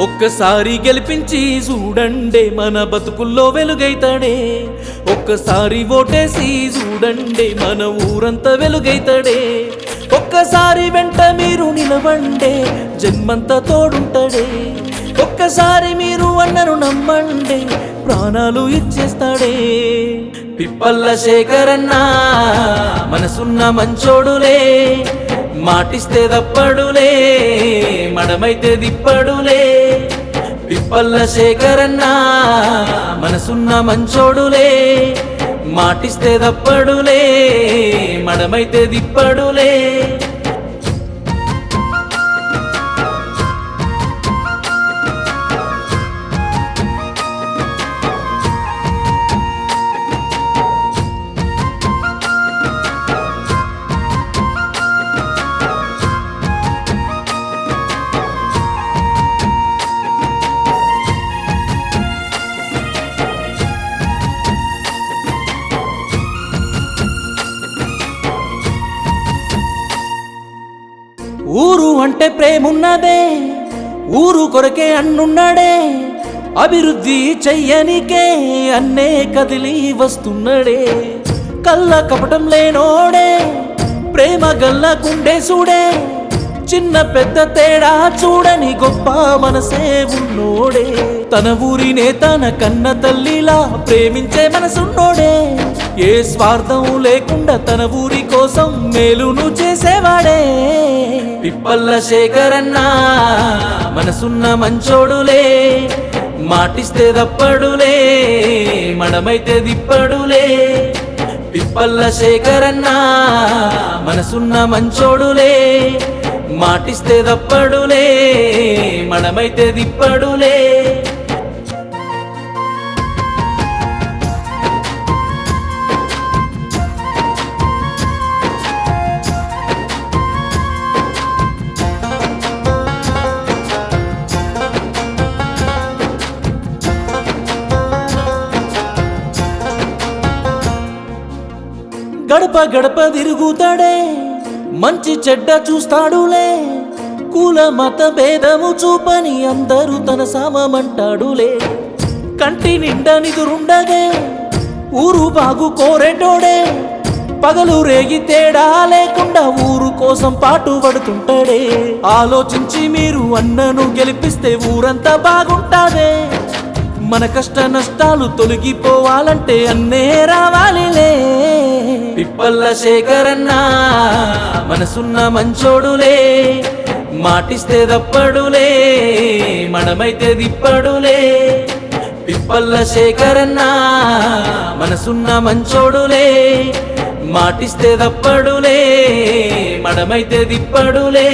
ఒక్కసారి గెలిపించి చూడండి మన బతుకుల్లో వెలుగైతాడే ఒక్కసారి ఓటేసి చూడండి మన ఊరంతా వెలుగైతాడే ఒక్కసారి వెంట మీరు నిలవండే జన్మంతా తోడుంటాడే ఒక్కసారి మీరు అన్నను నమ్మండి ప్రాణాలు ఇచ్చేస్తాడే పిప్పల్ల శేఖరన్న మనసున్న మంచోడులే మాటిస్తే దప్పడులే మడమైతే దిప్పడులే పిప్పల్ల శేఖరన్న మనసున్న మంచోడులే మాటిస్తే దప్పడులే మడమైతే దిప్పడులే ఊరు అంటే ప్రేమున్నదే ఊరు కొరకే అన్నున్నాడే అభివృద్ధి చెయ్యనికే అన్నే కదిలి వస్తున్నాడే కళ్ళ కపటం లేనోడే ప్రేమ గల్ల గుండెసుడే చిన్న పెద్ద తేడా చూడని గొప్ప మనసే ఉన్నోడే తన ఊరినే తన కన్న తల్లిలా ప్రేమించే మనసున్నోడే ఏ స్వార్థం లేకుండా తన ఊరి కోసం మేలును చేసేవాడే పిప్పల్ల శేఖరన్న మనసున్న మంచోడులే మాటిస్తే దప్పడులే మడమైతే దిప్పడులే పిప్పల్ల శేఖరన్న మనసున్న మంచోడులే మాటిస్తే దప్పడులే మడమైతే దిప్పడులే గడప గడప తిరుగుతాడే మంచి చెడ్డ చూస్తాడులే కుల మత భేదము చూపని అందరూ తన సమమంటాడులే కంటి నిండా నిదురుండదే ఊరు బాగు కోరేటోడే పగలు రేగి తేడా లేకుండా ఊరు కోసం పాటు పడుతుంటాడే ఆలోచించి మీరు అన్నను గెలిపిస్తే ఊరంతా బాగుంటాదే మన కష్ట నష్టాలు తొలగిపోవాలంటే అన్నే రావాలిలే పిప్పల్ల శేఖరన్న మనసున్న మంచోడులే మాటిస్తే దప్పడులే మడమైతే దిప్పడులే పిప్పల్ల శేఖరన్న మనసున్న మంచోడులే మాటిస్తే దప్పడులే మడమైతే దిప్పడులే